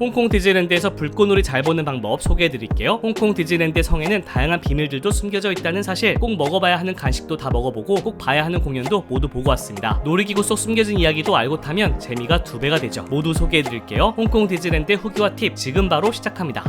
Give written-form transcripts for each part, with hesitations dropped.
홍콩 디즈니랜드에서 불꽃놀이 잘 보는 방법 소개해드릴게요. 홍콩 디즈니랜드의 성에는 다양한 비밀들도 숨겨져 있다는 사실, 꼭 먹어봐야 하는 간식도 다 먹어보고 꼭 봐야 하는 공연도 모두 보고 왔습니다. 놀이기구 속 숨겨진 이야기도 알고 타면 재미가 2배가 되죠. 모두 소개해드릴게요. 홍콩 디즈니랜드의 후기와 팁 지금 바로 시작합니다.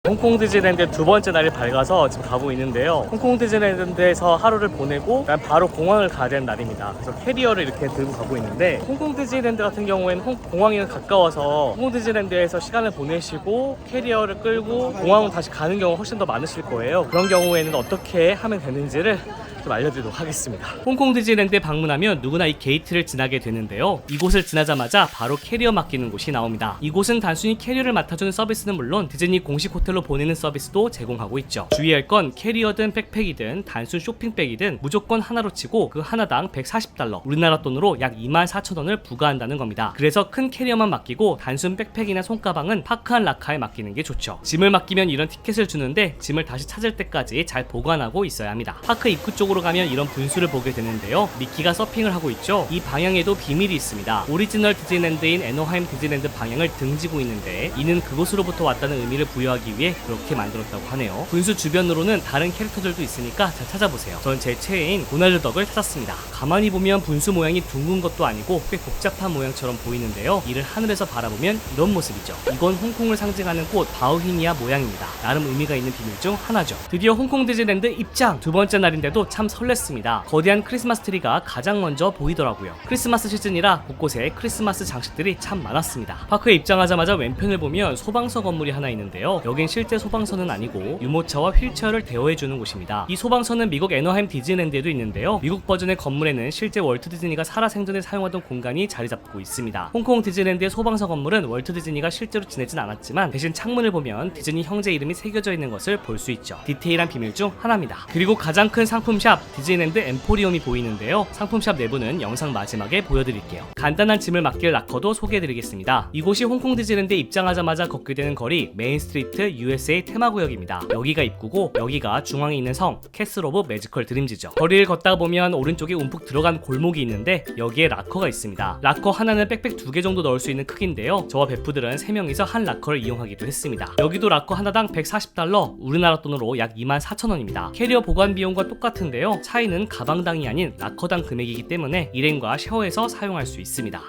홍콩 디즈니랜드 두 번째 날이 밝아서 지금 가고 있는데요. 홍콩 디즈니랜드에서 하루를 보내고 바로 공항을 가야 되는 날입니다. 그래서 캐리어를 이렇게 들고 가고 있는데, 홍콩 디즈니랜드 같은 경우에는 공항이 가까워서 홍콩 디즈니랜드에서 시간을 보내시고 캐리어를 끌고 공항을 다시 가는 경우가 훨씬 더 많으실 거예요. 그런 경우에는 어떻게 하면 되는지를 좀 알려드리도록 하겠습니다. 홍콩 디즈니랜드에 방문하면 누구나 이 게이트를 지나게 되는데요. 이곳을 지나자마자 바로 캐리어 맡기는 곳이 나옵니다. 이곳은 단순히 캐리어를 맡아주는 서비스는 물론 디즈니 공식 호텔로 보내는 서비스도 제공하고 있죠. 주의할 건 캐리어든 백팩이든 단순 쇼핑백이든 무조건 하나로 치고 그 하나당 140달러, 우리나라 돈으로 약 24,000원을 부과한다는 겁니다. 그래서 큰 캐리어만 맡기고 단순 백팩이나 손가방은 파크한 라카에 맡기는 게 좋죠. 짐을 맡기면 이런 티켓을 주는데 짐을 다시 찾을 때까지 잘 보관하고 있어야 합니다. 파크 입구 쪽으로 가면 이런 분수를 보게 되는데요. 미키가 서핑을 하고 있죠. 이 방향에도 비밀이 있습니다. 오리지널 디즈니랜드인 애너하임 디즈니랜드 방향을 등지고 있는데, 이는 그곳으로부터 왔다는 의미를 부여하기 위해 그렇게 만들었다고 하네요. 분수 주변으로는 다른 캐릭터들도 있으니까 잘 찾아보세요. 전 제 최애인 도날드 덕을 찾았습니다. 가만히 보면 분수 모양이 둥근 것도 아니고 꽤 복잡한 모양처럼 보이는데요. 이를 하늘에서 바라보면 이런 모습이죠. 이건 홍콩을 상징하는 꽃 바우히니아 모양입니다. 나름 의미가 있는 비밀 중 하나죠. 드디어 홍콩 디즈니랜드 입장! 두 번째 날인데도 참 설렜습니다. 거대한 크리스마스 트리가 가장 먼저 보이더라고요. 크리스마스 시즌이라 곳곳에 크리스마스 장식들이 참 많았습니다. 파크에 입장하자마자 왼편을 보면 소방서 건물이 하나 있는데요. 여긴 실제 소방서는 아니고 유모차와 휠체어를 대여해주는 곳입니다. 이 소방서는 미국 애너하임 디즈니랜드에도 있는데요. 미국 버전의 건물에는 실제 월트 디즈니가 살아생전에 사용하던 공간이 자리 잡고 있습니다. 홍콩 디즈니랜드의 소방서 건물은 월트 디즈니가 실제로 지내진 않았지만 대신 창문을 보면 디즈니 형제 이름이 새겨져 있는 것을 볼 수 있죠. 디테일한 비밀 중 하나입니다. 그리고 가장 큰 상품샵 디즈니랜드 엠포리움이 보이는데요. 상품샵 내부는 영상 마지막에 보여드릴게요. 간단한 짐을 맡길 락커도 소개해드리겠습니다. 이곳이 홍콩 디즈니랜드에 입장하자마자 걷게 되는 거리 메인스트리트 USA 테마구역입니다. 여기가 입구고 여기가 중앙에 있는 성 캐슬 오브 매지컬 드림즈죠. 거리를 걷다 보면 오른쪽에 움푹 들어간 골목이 있는데 여기에 락커가 있습니다. 락커 하나는 백팩 2개 정도 넣을 수 있는 크기인데요. 저와 베프들은 3명이서 한 락커를 이용하기도 했습니다. 여기도 락커 하나당 140달러, 우리나라 돈으로 약 24,000원입니다. 캐리어 보관 비용과 똑같은데요. 차이는 가방당이 아닌 락커당 금액이기 때문에 일행과 쉐어해서 사용할 수 있습니다.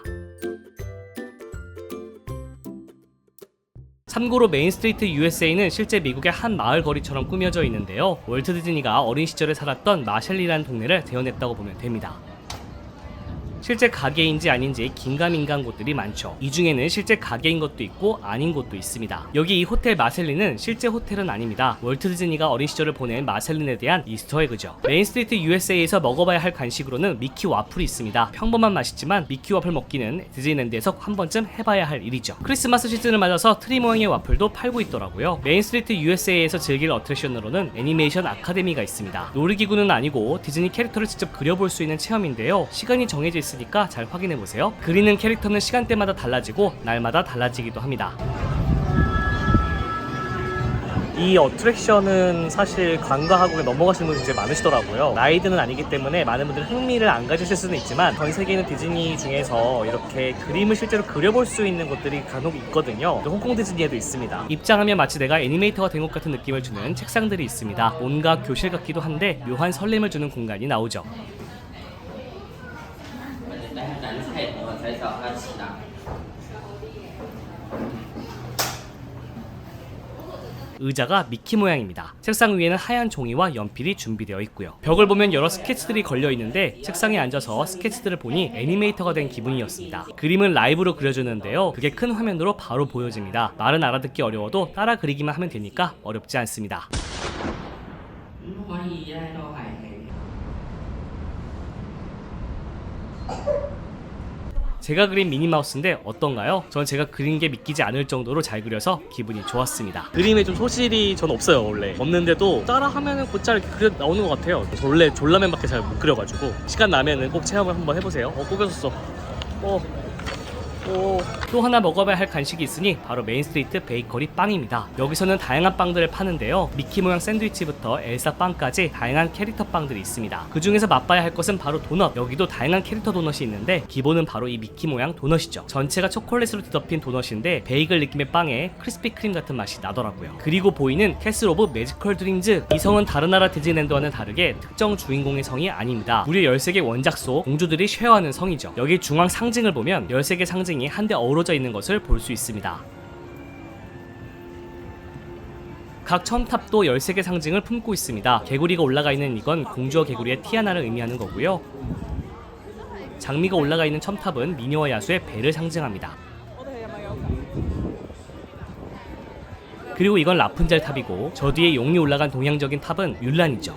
참고로 메인스트리트 USA는 실제 미국의 한 마을 거리처럼 꾸며져 있는데요. 월트 디즈니가 어린 시절에 살았던 마셸리라는 동네를 재현했다고 보면 됩니다. 실제 가게인지 아닌지 긴가민가한 곳들이 많죠. 이 중에는 실제 가게인 것도 있고 아닌 곳도 있습니다. 여기 이 호텔 마셀린은 실제 호텔은 아닙니다. 월트 디즈니가 어린 시절을 보낸 마셀린에 대한 이스터에그죠. 메인스트리트 USA에서 먹어봐야 할 간식으로는 미키 와플이 있습니다. 평범한 맛이지만 미키 와플 먹기는 디즈니랜드에서 한 번쯤 해봐야 할 일이죠. 크리스마스 시즌을 맞아서 트리 모양의 와플도 팔고 있더라고요. 메인스트리트 USA에서 즐길 어트랙션으로는 애니메이션 아카데미가 있습니다. 놀이기구는 아니고 디즈니 캐릭터를 직접 그려볼 수 있는 체험인데요. 시간이 정해져 있으니까 잘 확인해보세요. 그리는 캐릭터는 시간대마다 달라지고 날마다 달라지기도 합니다. 이 어트랙션은 사실 관광하고 넘어가시는 분이 굉장히 많으시더라고요. 라이드는 아니기 때문에 많은 분들이 흥미를 안 가지실 수는 있지만 전 세계 있는 디즈니 중에서 이렇게 그림을 실제로 그려볼 수 있는 곳들이 간혹 있거든요. 홍콩 디즈니에도 있습니다. 입장하면 마치 내가 애니메이터가 된 것 같은 느낌을 주는 책상들이 있습니다. 뭔가 교실 같기도 한데 묘한 설렘을 주는 공간이 나오죠. 의자가 미키 모양입니다. 책상 위에는 하얀 종이와 연필이 준비되어 있고요. 벽을 보면 여러 스케치들이 걸려 있는데 책상에 앉아서 스케치들을 보니 애니메이터가 된 기분이었습니다. 그림은 라이브로 그려주는데요. 그게 큰 화면으로 바로 보여집니다. 말은 알아듣기 어려워도 따라 그리기만 하면 되니까 어렵지 않습니다. 제가 그린 미니마우스인데 어떤가요? 전 제가 그린 게 믿기지 않을 정도로 잘 그려서 기분이 좋았습니다. 그림에 좀 소질이 전 없어요. 원래 없는데도 따라 하면은 곧잘 그려 나오는 것 같아요. 저 원래 졸라맨밖에 잘 못 그려가지고 시간 나면은 꼭 체험을 한번 해보세요. 꾸겨졌어. 또 하나 먹어봐야 할 간식이 있으니 바로 메인스트리트 베이커리 빵입니다. 여기서는 다양한 빵들을 파는데요. 미키 모양 샌드위치부터 엘사 빵까지 다양한 캐릭터 빵들이 있습니다. 그 중에서 맛봐야 할 것은 바로 도넛. 여기도 다양한 캐릭터 도넛이 있는데 기본은 바로 이 미키 모양 도넛이죠. 전체가 초콜릿으로 뒤덮인 도넛인데 베이글 느낌의 빵에 크리스피 크림 같은 맛이 나더라고요. 그리고 보이는 캐슬 오브 매지컬 드림즈. 이 성은 다른 나라 디즈니랜드와는 다르게 특정 주인공의 성이 아닙니다. 무려 13개 원작 속 공주들이 쉐어하는 성이죠. 여기 중앙 상징을 보면 13개 상징이 한데 어우러져 있는 것을 볼 수 있습니다. 각 첨탑도 13개 상징을 품고 있습니다. 개구리가 올라가 있는 이건 공주와 개구리의 티아나를 의미하는 거고요. 장미가 올라가 있는 첨탑은 미녀와 야수의 배를 상징합니다. 그리고 이건 라푼젤 탑이고 저 뒤에 용이 올라간 동양적인 탑은 뮬란이죠.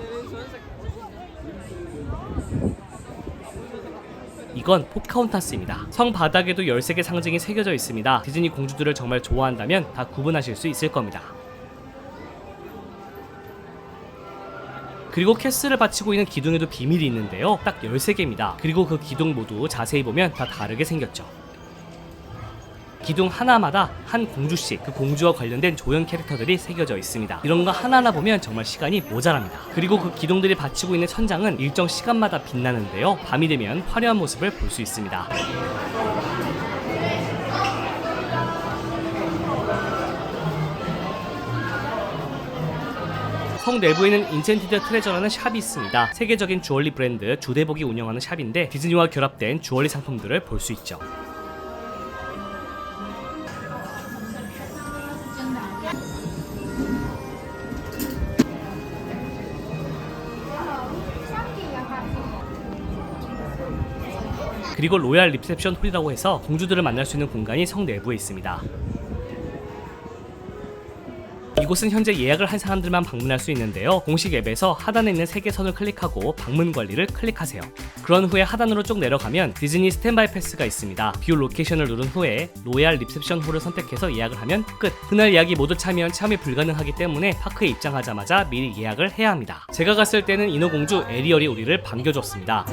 이건 포카혼타스입니다. 성 바닥에도 13개 상징이 새겨져 있습니다. 디즈니 공주들을 정말 좋아한다면 다 구분하실 수 있을 겁니다. 그리고 캐슬을 받치고 있는 기둥에도 비밀이 있는데요. 딱 13개입니다. 그리고 그 기둥 모두 자세히 보면 다 다르게 생겼죠. 기둥 하나마다 한 공주씩 그 공주와 관련된 조연 캐릭터들이 새겨져 있습니다. 이런 거 하나하나 보면 정말 시간이 모자랍니다. 그리고 그 기둥들이 받치고 있는 천장은 일정 시간마다 빛나는데요. 밤이 되면 화려한 모습을 볼 수 있습니다. 성 내부에는 인첸티드 트레저라는 샵이 있습니다. 세계적인 주얼리 브랜드 주대복이 운영하는 샵인데 디즈니와 결합된 주얼리 상품들을 볼 수 있죠. 그리고 로얄 리셉션 홀이라고 해서 공주들을 만날 수 있는 공간이 성 내부에 있습니다. 이곳은 현재 예약을 한 사람들만 방문할 수 있는데요. 공식 앱에서 하단에 있는 3개 선을 클릭하고 방문 관리를 클릭하세요. 그런 후에 하단으로 쭉 내려가면 디즈니 스탠바이 패스가 있습니다. 뷰 로케이션을 누른 후에 로얄 리셉션 홀을 선택해서 예약을 하면 끝. 그날 예약이 모두 차면 체험이 불가능하기 때문에 파크에 입장하자마자 미리 예약을 해야 합니다. 제가 갔을 때는 인어공주 에리얼이 우리를 반겨줬습니다.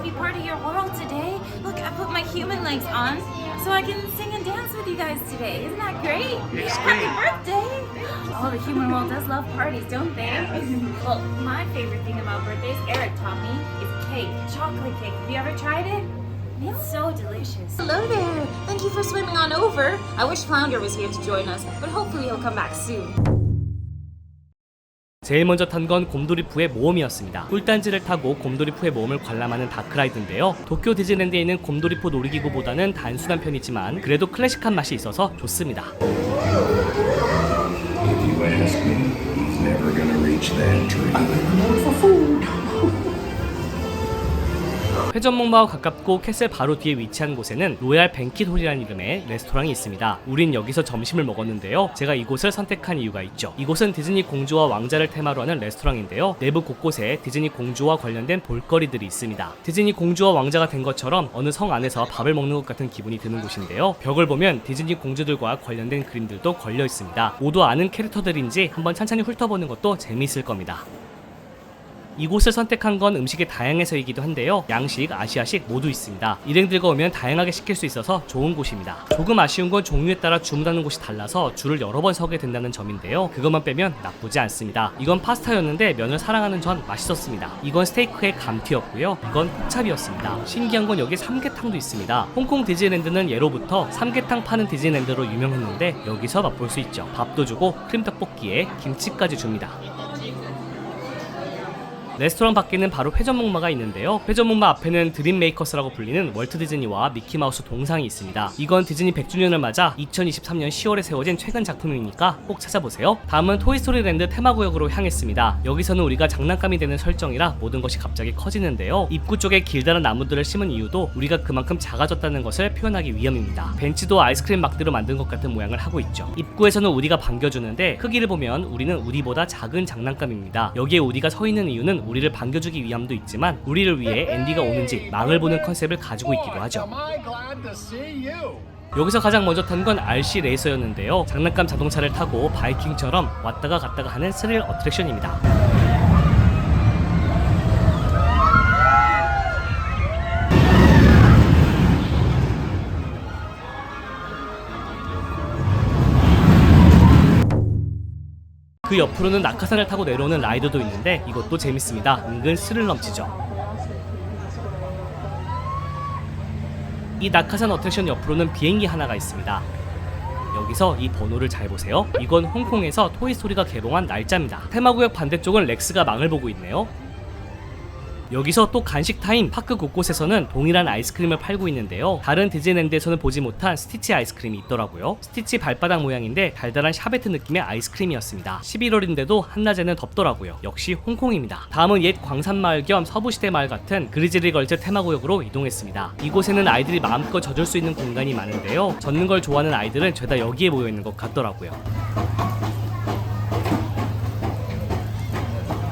So I can sing and dance with you guys today. Isn't that great? Happy birthday! Oh, the human world does love parties, don't they? Well, my favorite thing about birthdays, Eric taught me, is cake, chocolate cake. Have you ever tried it? It's so delicious. Hello there. Thank you for swimming on over. I wish Flounder was here to join us, but hopefully he'll come back soon. 제일 먼저 탄 건 곰돌이푸의 모험이었습니다. 꿀단지를 타고 곰돌이푸의 모험을 관람하는 다크라이드인데요. 도쿄 디즈니랜드에 있는 곰돌이푸 놀이기구보다는 단순한 편이지만 그래도 클래식한 맛이 있어서 좋습니다. 회전목마와 가깝고 캐슬 바로 뒤에 위치한 곳에는 로얄 뱅킷 홀이라는 이름의 레스토랑이 있습니다. 우린 여기서 점심을 먹었는데요. 제가 이곳을 선택한 이유가 있죠. 이곳은 디즈니 공주와 왕자를 테마로 하는 레스토랑인데요. 내부 곳곳에 디즈니 공주와 관련된 볼거리들이 있습니다. 디즈니 공주와 왕자가 된 것처럼 어느 성 안에서 밥을 먹는 것 같은 기분이 드는 곳인데요. 벽을 보면 디즈니 공주들과 관련된 그림들도 걸려 있습니다. 모두 아는 캐릭터들인지 한번 찬찬히 훑어보는 것도 재미있을 겁니다. 이곳을 선택한 건 음식이 다양해서이기도 한데요. 양식, 아시아식 모두 있습니다. 일행들과 오면 다양하게 시킬 수 있어서 좋은 곳입니다. 조금 아쉬운 건 종류에 따라 주문하는 곳이 달라서 줄을 여러 번 서게 된다는 점인데요. 그것만 빼면 나쁘지 않습니다. 이건 파스타였는데 면을 사랑하는 전 맛있었습니다. 이건 스테이크의 감튀였고요. 이건 폭찹이었습니다. 신기한 건 여기 삼계탕도 있습니다. 홍콩 디즈니랜드는 예로부터 삼계탕 파는 디즈니랜드로 유명했는데 여기서 맛볼 수 있죠. 밥도 주고 크림 떡볶이에 김치까지 줍니다. 레스토랑 밖에는 바로 회전목마가 있는데요. 회전목마 앞에는 드림메이커스라고 불리는 월트 디즈니와 미키마우스 동상이 있습니다. 이건 디즈니 100주년을 맞아 2023년 10월에 세워진 최근 작품이니까 꼭 찾아보세요. 다음은 토이스토리랜드 테마구역으로 향했습니다. 여기서는 우리가 장난감이 되는 설정이라 모든 것이 갑자기 커지는데요. 입구 쪽에 길다란 나무들을 심은 이유도 우리가 그만큼 작아졌다는 것을 표현하기 위함입니다. 벤치도 아이스크림 막대로 만든 것 같은 모양을 하고 있죠. 입구에서는 우디가 반겨주는데 크기를 보면 우리는 우디보다 작은 장난감입니다. 여기에 우디가 서 있는 이유는 우리를 반겨주기 위함도 있지만 우리를 위해 앤디가 오는지 망을 보는 컨셉을 가지고 있기도 하죠. 여기서 가장 먼저 탄 건 RC 레이서였는데요. 장난감 자동차를 타고 바이킹처럼 왔다가 갔다가 하는 스릴 어트랙션입니다. 그 옆으로는 낙하산을 타고 내려오는 라이드도 있는데 이것도 재밌습니다. 은근 스릴 넘치죠. 이 낙하산 어트랙션 옆으로는 비행기 하나가 있습니다. 여기서 이 번호를 잘 보세요. 이건 홍콩에서 토이스토리가 개봉한 날짜입니다. 테마구역 반대쪽은 렉스가 망을 보고 있네요. 여기서 또 간식 타임. 파크 곳곳에서는 동일한 아이스크림을 팔고 있는데요. 다른 디즈니랜드에서는 보지 못한 스티치 아이스크림이 있더라고요. 스티치 발바닥 모양인데 달달한 샤베트 느낌의 아이스크림이었습니다. 11월인데도 한낮에는 덥더라고요. 역시 홍콩입니다. 다음은 옛 광산마을 겸 서부시대 마을 같은 그리즐리 걸즈 테마구역으로 이동했습니다. 이곳에는 아이들이 마음껏 젖을 수 있는 공간이 많은데요. 젖는 걸 좋아하는 아이들은 죄다 여기에 모여있는 것 같더라고요.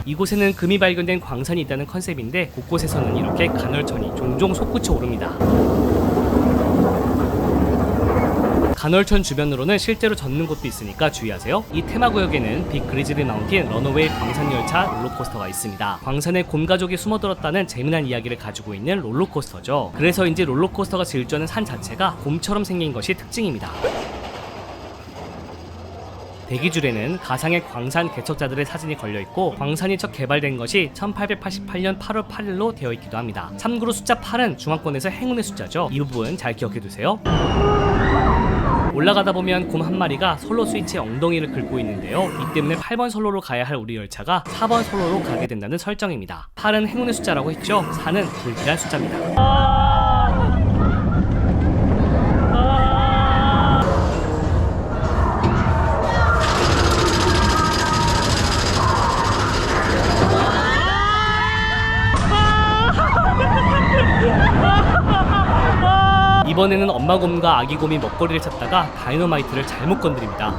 이곳에는 금이 발견된 광산이 있다는 컨셉인데 곳곳에서는 이렇게 간헐천이 종종 솟구쳐 오릅니다. 간헐천 주변으로는 실제로 젖는 곳도 있으니까 주의하세요. 이 테마구역에는 빅 그리즐리 마운틴 러너웨이 광산열차 롤러코스터가 있습니다. 광산에 곰가족이 숨어들었다는 재미난 이야기를 가지고 있는 롤러코스터죠. 그래서인지 롤러코스터가 질주하는 산 자체가 곰처럼 생긴 것이 특징입니다. 대기줄에는 가상의 광산 개척자들의 사진이 걸려있고 광산이 첫 개발된 것이 1888년 8월 8일로 되어 있기도 합니다. 참고로 숫자 8은 중화권에서 행운의 숫자죠. 이 부분 잘 기억해두세요. 올라가다 보면 곰 한 마리가 선로 스위치의 엉덩이를 긁고 있는데요. 이 때문에 8번 선로로 가야 할 우리 열차가 4번 선로로 가게 된다는 설정입니다. 8은 행운의 숫자라고 했죠. 4는 불길한 숫자입니다. 이번에는 엄마 곰과 아기 곰이 먹거리를 찾다가 다이너마이트를 잘못 건드립니다.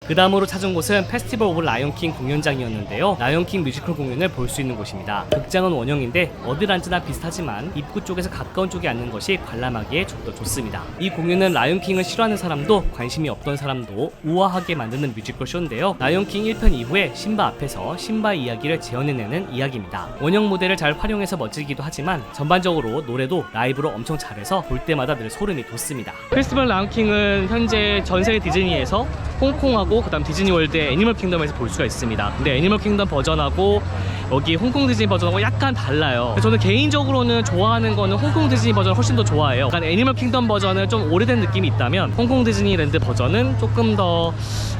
그 다음으로 찾은 곳은 페스티벌 오브 라이온킹 공연장이었는데요. 라이온킹 뮤지컬 공연을 볼 수 있는 곳입니다. 극장은 원형인데 어딜 앉으나 비슷하지만 입구 쪽에서 가까운 쪽에 앉는 것이 관람하기에 좀 더 좋습니다. 이 공연은 라이온킹을 싫어하는 사람도 관심이 없던 사람도 우아하게 만드는 뮤지컬 쇼인데요. 라이온킹 1편 이후에 심바 앞에서 심바의 이야기를 재현해내는 이야기입니다. 원형 무대를 잘 활용해서 멋지기도 하지만 전반적으로 노래도 라이브로 엄청 잘해서 볼 때마다 늘 소름이 돋습니다. 페스티벌 라이온킹은 현재 전세계 디즈니에서 홍콩하고 그다음 디즈니월드의 애니멀 킹덤에서 볼 수가 있습니다. 근데 애니멀 킹덤 버전하고 여기 홍콩 디즈니 버전하고 약간 달라요. 저는 개인적으로는 좋아하는 거는 홍콩 디즈니 버전을 훨씬 더 좋아해요. 약간 애니멀 킹덤 버전은 좀 오래된 느낌이 있다면 홍콩 디즈니랜드 버전은 조금 더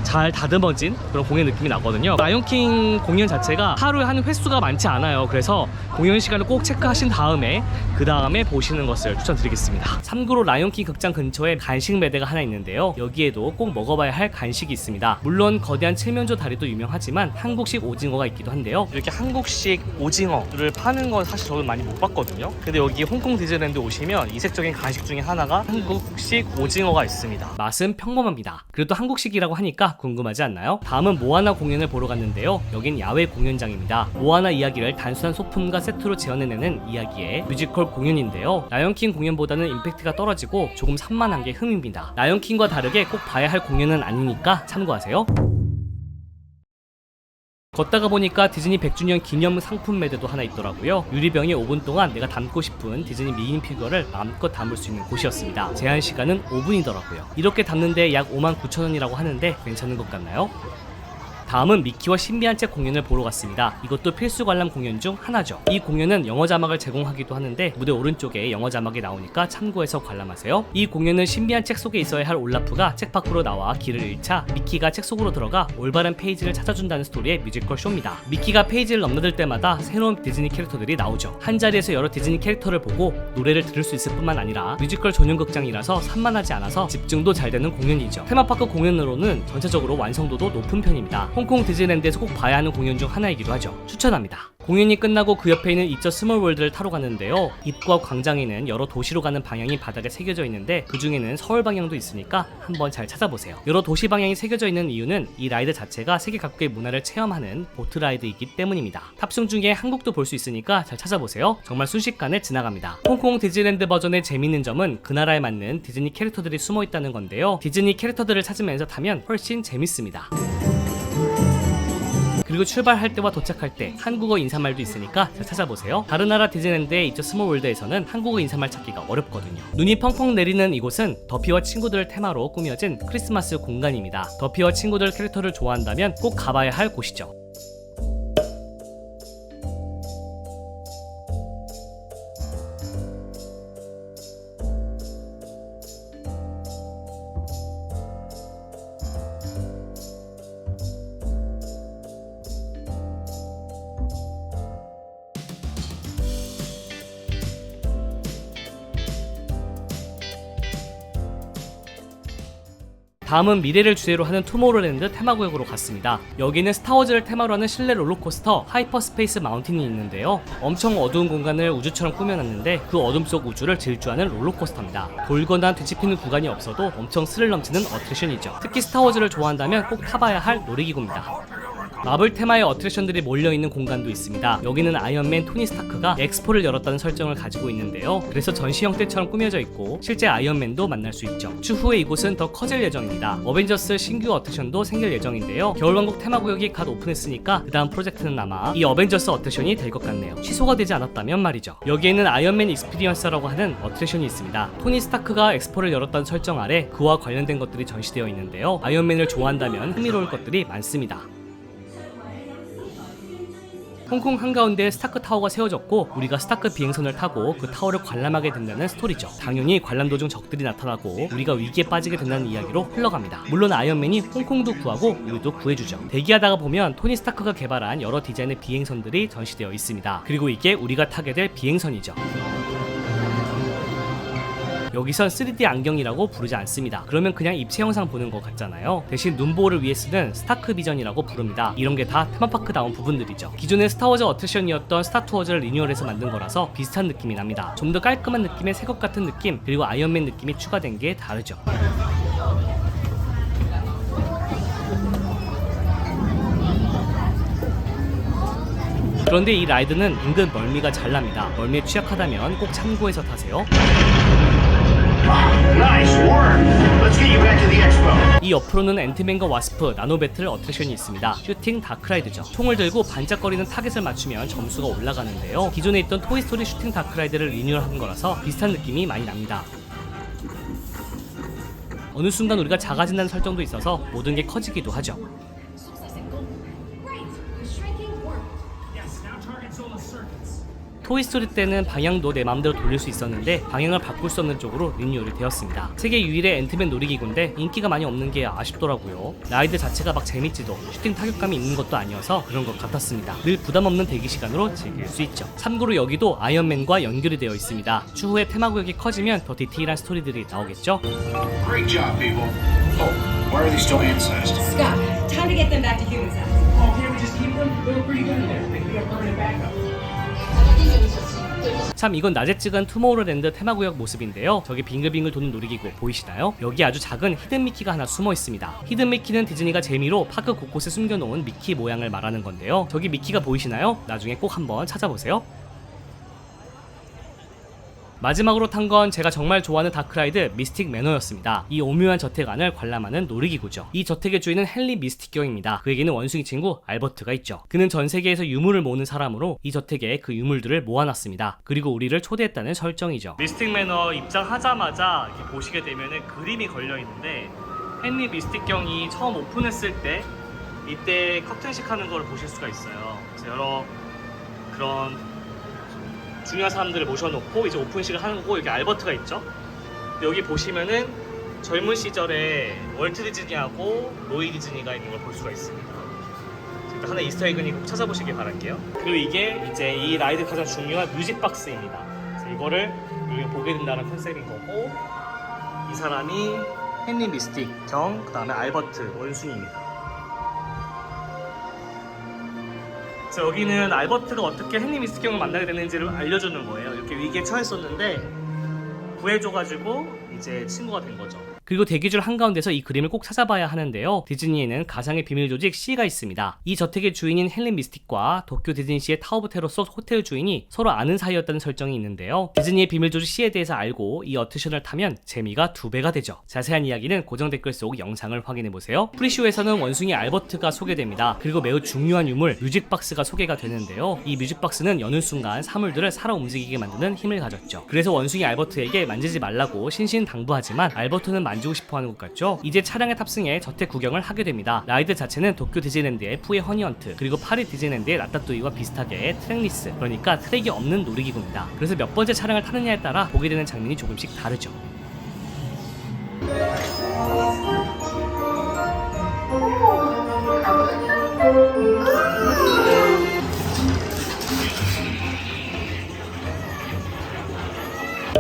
잘 다듬어진 그런 공연 느낌이 나거든요. 라이온킹 공연 자체가 하루에 하는 횟수가 많지 않아요. 그래서 공연 시간을 꼭 체크하신 다음에 그 다음에 보시는 것을 추천드리겠습니다. 참고로 라이온킹 극장 근처에 간식 매대가 하나 있는데요. 여기에도 꼭 먹어봐야 할 간식이 있습니다. 물론 거대한 칠면조 다리도 유명하지만 한국식 오징어가 있기도 한데요. 이렇게 한국식 오징어를 파는 건 사실 저도 많이 못 봤거든요. 근데 여기 홍콩 디즈니랜드 오시면 이색적인 간식 중에 하나가 한국식 오징어가 있습니다. 맛은 평범합니다. 그래도 한국식이라고 하니까 궁금하지 않나요? 다음은 모아나 공연을 보러 갔는데요. 여긴 야외 공연장입니다. 모아나 이야기를 단순한 소품과 세트로 재현해내는 이야기의 뮤지컬 공연인데요. 라이온킹 공연보다는 임팩트가 떨어지고 조금 산만한 게 흠입니다. 라이온킹과 다르게 꼭 봐야 할 공연은 아니니까 참고하세요. 걷다가 보니까 디즈니 100주년 기념 상품 매대도 하나 있더라고요. 유리병에 5분 동안 내가 담고 싶은 디즈니 미인 피규어를 마음껏 담을 수 있는 곳이었습니다. 제한 시간은 5분이더라고요. 이렇게 담는데 약 59,000원이라고 하는데 괜찮은 것 같나요? 다음은 미키와 신비한 책 공연을 보러 갔습니다. 이것도 필수 관람 공연 중 하나죠. 이 공연은 영어 자막을 제공하기도 하는데 무대 오른쪽에 영어 자막이 나오니까 참고해서 관람하세요. 이 공연은 신비한 책 속에 있어야 할 올라프가 책 밖으로 나와 길을 잃자 미키가 책 속으로 들어가 올바른 페이지를 찾아준다는 스토리의 뮤지컬 쇼입니다. 미키가 페이지를 넘나들 때마다 새로운 디즈니 캐릭터들이 나오죠. 한 자리에서 여러 디즈니 캐릭터를 보고 노래를 들을 수 있을 뿐만 아니라 뮤지컬 전용 극장이라서 산만하지 않아서 집중도 잘 되는 공연이죠. 테마파크 공연으로는 전체적으로 완성도도 높은 편입니다. 홍콩 디즈니랜드에서 꼭 봐야 하는 공연 중 하나이기도 하죠. 추천합니다. 공연이 끝나고 그 옆에 있는 It's a Small World를 타러 갔는데요. 입구와 광장에는 여러 도시로 가는 방향이 바닥에 새겨져 있는데 그 중에는 서울 방향도 있으니까 한번 잘 찾아보세요. 여러 도시 방향이 새겨져 있는 이유는 이 라이드 자체가 세계 각국의 문화를 체험하는 보트 라이드이기 때문입니다. 탑승 중에 한국도 볼 수 있으니까 잘 찾아보세요. 정말 순식간에 지나갑니다. 홍콩 디즈니랜드 버전의 재밌는 점은 그 나라에 맞는 디즈니 캐릭터들이 숨어 있다는 건데요. 디즈니 캐릭터들을 찾으면서 타면 훨씬 재밌습니다. 그리고 출발할 때와 도착할 때 한국어 인사말도 있으니까 잘 찾아보세요. 다른 나라 디즈니랜드의 이츠 스몰 월드에서는 한국어 인사말 찾기가 어렵거든요. 눈이 펑펑 내리는 이곳은 더피와 친구들 테마로 꾸며진 크리스마스 공간입니다. 더피와 친구들 캐릭터를 좋아한다면 꼭 가봐야 할 곳이죠. 다음은 미래를 주제로 하는 투모로우랜드 테마구역으로 갔습니다. 여기는 스타워즈를 테마로 하는 실내 롤러코스터 하이퍼스페이스 마운틴이 있는데요. 엄청 어두운 공간을 우주처럼 꾸며놨는데 그 어둠 속 우주를 질주하는 롤러코스터입니다. 돌거나 뒤집히는 구간이 없어도 엄청 스릴 넘치는 어트랙션이죠. 특히 스타워즈를 좋아한다면 꼭 타봐야 할 놀이기구입니다. 마블 테마의 어트랙션들이 몰려있는 공간도 있습니다. 여기는 아이언맨 토니 스타크가 엑스포를 열었다는 설정을 가지고 있는데요. 그래서 전시 형태처럼 꾸며져 있고 실제 아이언맨도 만날 수 있죠. 추후에 이곳은 더 커질 예정입니다. 어벤져스 신규 어트랙션도 생길 예정인데요. 겨울왕국 테마구역이 갓 오픈했으니까 그 다음 프로젝트는 아마 이 어벤져스 어트랙션이 될 것 같네요. 취소가 되지 않았다면 말이죠. 여기에는 아이언맨 익스피리언스라고 하는 어트랙션이 있습니다. 토니 스타크가 엑스포를 열었다는 설정 아래 그와 관련된 것들이 전시되어 있는데요. 아이언맨을 좋아한다면 흥미로울 것들이 많습니다. 홍콩 한가운데에 스타크 타워가 세워졌고 우리가 스타크 비행선을 타고 그 타워를 관람하게 된다는 스토리죠. 당연히 관람 도중 적들이 나타나고 우리가 위기에 빠지게 된다는 이야기로 흘러갑니다. 물론 아이언맨이 홍콩도 구하고 우리도 구해주죠. 대기하다가 보면 토니 스타크가 개발한 여러 디자인의 비행선들이 전시되어 있습니다. 그리고 이게 우리가 타게 될 비행선이죠. 여기선 3D 안경이라고 부르지 않습니다. 그러면 그냥 입체 영상 보는 것 같잖아요. 대신 눈보호를 위해 쓰는 스타크 비전이라고 부릅니다. 이런 게 다 테마파크다운 부분들이죠. 기존의 스타워즈 어트랙션이었던 스타투어즈를 리뉴얼해서 만든 거라서 비슷한 느낌이 납니다. 좀 더 깔끔한 느낌의 새것 같은 느낌, 그리고 아이언맨 느낌이 추가된 게 다르죠. 그런데 이 라이드는 은근 멀미가 잘 납니다. 멀미에 취약하다면 꼭 참고해서 타세요. 이 옆으로는 앤트맨과 와스프, 나노배틀 어트랙션이 있습니다. 슈팅 다크라이드죠. 총을 들고 반짝거리는 타겟을 맞추면 점수가 올라가는데요. 기존에 있던 토이스토리 슈팅 다크라이드를 리뉴얼한 거라서 비슷한 느낌이 많이 납니다. 어느 순간 우리가 작아진다는 설정도 있어서 모든 게 커지기도 하죠. 토이스토리 때는 방향도 내 마음대로 돌릴 수 있었는데 방향을 바꿀 수 없는 쪽으로 리뉴얼이 되었습니다. 세계 유일의 앤트맨 놀이기구인데 인기가 많이 없는 게 아쉽더라고요. 라이드 자체가 막 재밌지도 슈팅 타격감이 있는 것도 아니어서 그런 것 같았습니다. 늘 부담 없는 대기 시간으로 즐길 수 있죠. 참고로 여기도 아이언맨과 연결이 되어 있습니다. 추후에 테마구역이 커지면 더 디테일한 스토리들이 나오겠죠. Great job, people. Oh, why are they still ant-sized? Scott, time to get them back to human size. Oh, can't we just keep them? They were pretty good in there. Maybe we have permanent backup. 참 이건 낮에 찍은 투모로우랜드 테마구역 모습인데요. 저기 빙글빙글 도는 놀이기구 보이시나요? 여기 아주 작은 히든 미키가 하나 숨어 있습니다. 히든 미키는 디즈니가 재미로 파크 곳곳에 숨겨놓은 미키 모양을 말하는 건데요. 저기 미키가 보이시나요? 나중에 꼭 한번 찾아보세요. 마지막으로 탄 건 제가 정말 좋아하는 다크라이드 미스틱 매너였습니다. 이 오묘한 저택안을 관람하는 놀이기구죠. 이 저택의 주인은 헨리 미스틱 경입니다. 그에게는 원숭이 친구 알버트가 있죠. 그는 전 세계에서 유물을 모으는 사람으로 이 저택에 그 유물들을 모아놨습니다. 그리고 우리를 초대했다는 설정이죠. 미스틱 매너 입장하자마자 이렇게 보시게 되면은 그림이 걸려있는데 헨리 미스틱 경이 처음 오픈했을 때 이때 커튼식 하는 걸 보실 수가 있어요. 그래서 여러 그런 중요한 사람들을 모셔놓고 이제 오픈식을 하는 거고, 여기 알버트가 있죠. 근데 여기 보시면은 젊은 시절에 월트 디즈니하고 로이 디즈니가 있는 걸 볼 수가 있습니다. 일단 하나 이스터에그니 꼭 찾아보시길 바랄게요. 그리고 이게 이제 이 라이드 가장 중요한 뮤직 박스입니다. 그래서 이거를 여기 보게 된다는 컨셉인 거고, 이 사람이 헨리 미스틱 경, 그 다음에 알버트 원숭이입니다. 그래서 여기는 알버트가 어떻게 헨리 미스틱 형을 만나게 됐는지를 알려주는 거예요. 이렇게 위기에 처했었는데 구해줘가지고 이제 친구가 된 거죠. 그리고 대기줄 한가운데서 이 그림을 꼭 찾아봐야 하는데요. 디즈니에는 가상의 비밀 조직 C가 있습니다. 이 저택의 주인인 헨리 미스틱과 도쿄 디즈니시의 타워 오브 테러 속 호텔 주인이 서로 아는 사이였다는 설정이 있는데요. 디즈니의 비밀 조직 C에 대해서 알고 이 어트랙션을 타면 재미가 2배가 되죠. 자세한 이야기는 고정 댓글 속 영상을 확인해보세요. 프리쇼에서는 원숭이 알버트가 소개됩니다. 그리고 매우 중요한 유물 뮤직박스가 소개가 되는데요. 이 뮤직박스는 여는 순간 사물들을 살아 움직이게 만드는 힘을 가졌죠. 그래서 원숭이 알버트에게 만지지 말라고 신신당부하지만 알버트는 만지고 싶어하는 것 같죠? 이제 차량에 탑승해 저택 구경을 하게 됩니다. 라이드 자체는 도쿄 디즈니랜드의 푸의 허니헌트, 그리고 파리 디즈니랜드의 라따뚜이와 비슷하게 트랙리스, 그러니까 트랙이 없는 놀이기구입니다. 그래서 몇 번째 차량을 타느냐에 따라 보게 되는 장면이 조금씩 다르죠.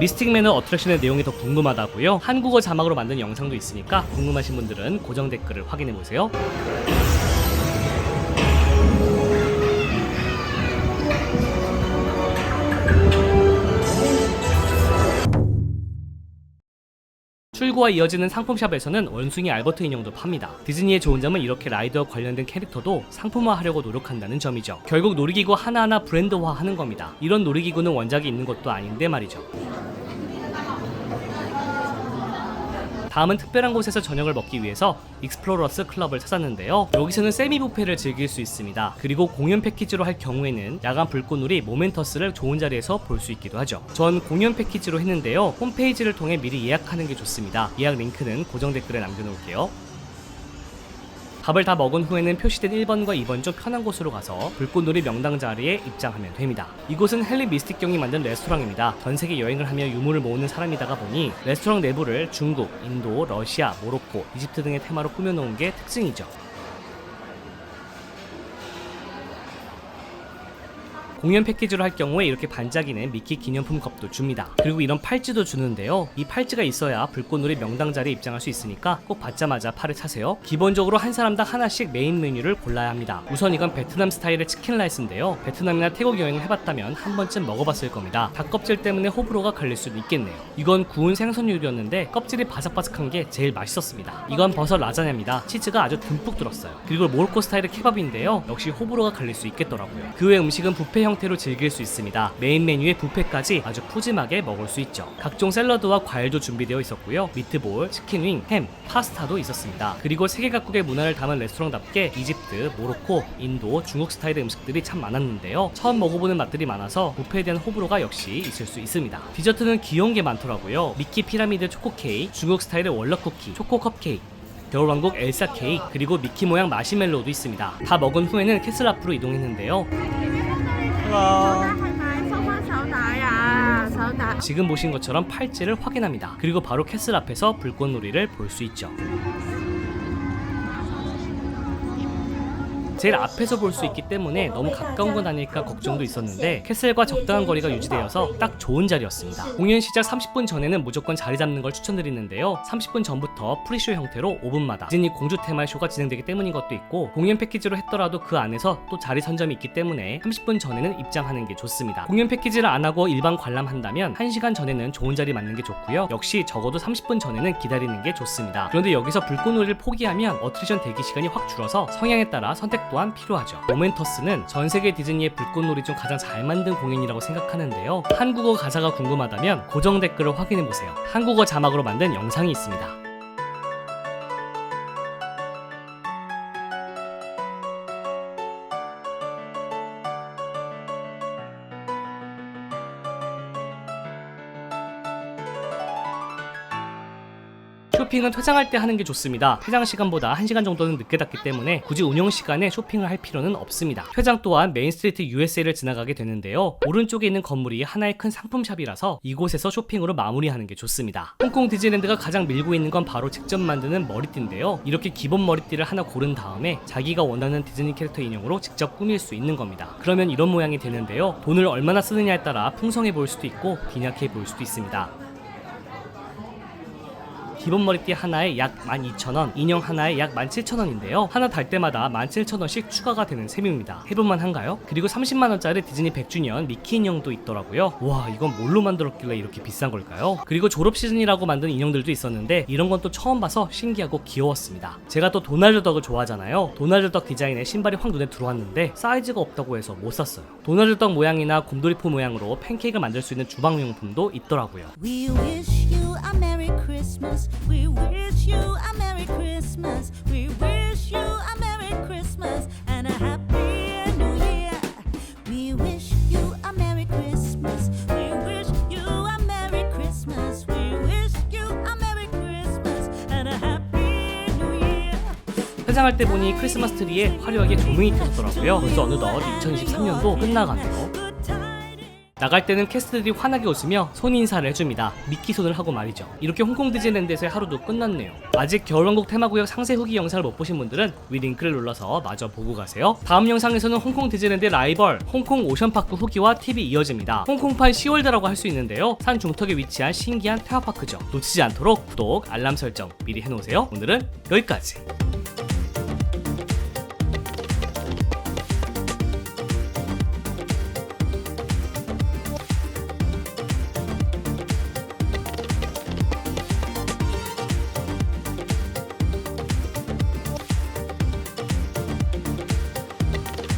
미스틱 매너 어트랙션의 내용이 더 궁금하다고요? 한국어 자막으로 만든 영상도 있으니까 궁금하신 분들은 고정 댓글을 확인해보세요. 출구와 이어지는 상품샵에서는 원숭이 알버트 인형도 팝니다. 디즈니의 좋은 점은 이렇게 라이드와 관련된 캐릭터도 상품화하려고 노력한다는 점이죠. 결국 놀이기구 하나하나 브랜드화하는 겁니다. 이런 놀이기구는 원작이 있는 것도 아닌데 말이죠. 다음은 특별한 곳에서 저녁을 먹기 위해서 익스플로러스 클럽을 찾았는데요. 여기서는 세미 뷔페를 즐길 수 있습니다. 그리고 공연 패키지로 할 경우에는 야간 불꽃놀이 모멘터스를 좋은 자리에서 볼 수 있기도 하죠. 전 공연 패키지로 했는데요. 홈페이지를 통해 미리 예약하는 게 좋습니다. 예약 링크는 고정 댓글에 남겨놓을게요. 밥을 다 먹은 후에는 표시된 1번과 2번 중 편한 곳으로 가서 불꽃놀이 명당 자리에 입장하면 됩니다. 이곳은 헨리 미스틱 경이 만든 레스토랑입니다. 전 세계 여행을 하며 유물을 모으는 사람이다가 보니 레스토랑 내부를 중국, 인도, 러시아, 모로코, 이집트 등의 테마로 꾸며놓은 게 특징이죠. 공연 패키지로 할 경우에 이렇게 반짝이는 미키 기념품 컵도 줍니다. 그리고 이런 팔찌도 주는데요. 이 팔찌가 있어야 불꽃놀이 명당 자리에 입장할 수 있으니까 꼭 받자마자 팔을 차세요. 기본적으로 한 사람당 하나씩 메인 메뉴를 골라야 합니다. 우선 이건 베트남 스타일의 치킨 라이스인데요. 베트남이나 태국 여행을 해봤다면 한 번쯤 먹어봤을 겁니다. 닭껍질 때문에 호불호가 갈릴 수도 있겠네요. 이건 구운 생선 요리였는데 껍질이 바삭바삭한 게 제일 맛있었습니다. 이건 버섯 라자냐입니다. 치즈가 아주 듬뿍 들었어요. 그리고 모로코 스타일의 케밥인데요. 역시 호불호가 갈릴 수 있겠더라고요. 그 외 음식은 뷔페 형태로 즐길 수 있습니다. 메인 메뉴에 뷔페까지 아주 푸짐하게 먹을 수 있죠. 각종 샐러드와 과일도 준비되어 있었고요. 미트볼, 치킨윙, 햄, 파스타도 있었습니다. 그리고 세계 각국의 문화를 담은 레스토랑답게 이집트, 모로코, 인도, 중국 스타일의 음식들이 참 많았는데요. 처음 먹어보는 맛들이 많아서 뷔페에 대한 호불호가 역시 있을 수 있습니다. 디저트는 귀여운 게 많더라고요. 미키 피라미드 초코 케이크, 중국 스타일의 월넛 쿠키, 초코 컵케이크, 겨울왕국 엘사 케이크, 그리고 미키 모양 마시멜로우도 있습니다. 다 먹은 후에는 캐슬 앞으로 이동했는데요. 지금 보신 것처럼 팔찌를 확인합니다. 그리고 바로 캐슬 앞에서 불꽃놀이를 볼 수 있죠. 제일 앞에서 볼 수 있기 때문에 너무 가까운 건 아닐까 걱정도 있었는데 캐슬과 적당한 거리가 유지되어서 딱 좋은 자리였습니다. 공연 시작 30분 전에는 무조건 자리 잡는 걸 추천드리는데요. 30분 전부터 프리쇼 형태로 5분마다 디즈니 공주 테마의 쇼가 진행되기 때문인 것도 있고, 공연 패키지로 했더라도 그 안에서 또 자리 선점이 있기 때문에 30분 전에는 입장하는 게 좋습니다. 공연 패키지를 안 하고 일반 관람한다면 1시간 전에는 좋은 자리 맞는 게 좋고요. 역시 적어도 30분 전에는 기다리는 게 좋습니다. 그런데 여기서 불꽃놀이를 포기하면 어트랙션 대기 시간이 확 줄어서 성향에 따라 선택 또한 필요하죠. 모멘터스는 전세계 디즈니의 불꽃놀이 중 가장 잘 만든 공연이라고 생각하는데요. 한국어 가사가 궁금하다면 고정 댓글을 확인해보세요. 한국어 자막으로 만든 영상이 있습니다. 쇼핑은 퇴장할 때 하는 게 좋습니다. 퇴장 시간보다 1시간 정도는 늦게 닫기 때문에 굳이 운영 시간에 쇼핑을 할 필요는 없습니다. 퇴장 또한 메인스트리트 USA를 지나가게 되는데요. 오른쪽에 있는 건물이 하나의 큰 상품샵이라서 이곳에서 쇼핑으로 마무리하는 게 좋습니다. 홍콩 디즈니랜드가 가장 밀고 있는 건 바로 직접 만드는 머리띠인데요. 이렇게 기본 머리띠를 하나 고른 다음에 자기가 원하는 디즈니 캐릭터 인형으로 직접 꾸밀 수 있는 겁니다. 그러면 이런 모양이 되는데요. 돈을 얼마나 쓰느냐에 따라 풍성해 보일 수도 있고 빈약해 보일 수도 있습니다. 기본 머리띠 하나에 약 12,000원, 인형 하나에 약 17,000원인데요. 하나 달 때마다 17,000원씩 추가가 되는 셈입니다. 해볼만 한가요? 그리고 30만원짜리 디즈니 100주년 미키 인형도 있더라고요. 와, 이건 뭘로 만들었길래 이렇게 비싼 걸까요? 그리고 졸업 시즌이라고 만든 인형들도 있었는데 이런 건 또 처음 봐서 신기하고 귀여웠습니다. 제가 또 도날드 덕을 좋아하잖아요. 도날드 덕 디자인의 신발이 확 눈에 들어왔는데 사이즈가 없다고 해서 못 샀어요. 도날드 덕 모양이나 곰돌이포 모양으로 팬케이크를 만들 수 있는 주방용품도 있더라고요. We wish you a Merry Christmas. We wish you a Merry Christmas. We wish you a Merry Christmas and a Happy New Year. We wish you a Merry Christmas. We wish you a Merry Christmas. We wish you a Merry Christmas and a Happy New Year. 회상할 때 보니 크리스마스 트리에 화려하게 조명이 켜졌더라고요. 벌써 어느덧 2023년도 끝나가네요. Good tidings. 나갈 때는 캐스트들이 환하게 웃으며 손 인사를 해줍니다. 미끼 손을 하고 말이죠. 이렇게 홍콩 디즈니랜드에서의 하루도 끝났네요. 아직 겨울왕국 테마구역 상세 후기 영상을 못 보신 분들은 위 링크를 눌러서 마저 보고 가세요. 다음 영상에서는 홍콩 디즈니랜드의 라이벌 홍콩 오션파크 후기와 팁이 이어집니다. 홍콩판 시월드라고 할 수 있는데요. 산 중턱에 위치한 신기한 테마파크죠. 놓치지 않도록 구독, 알람 설정 미리 해놓으세요. 오늘은 여기까지.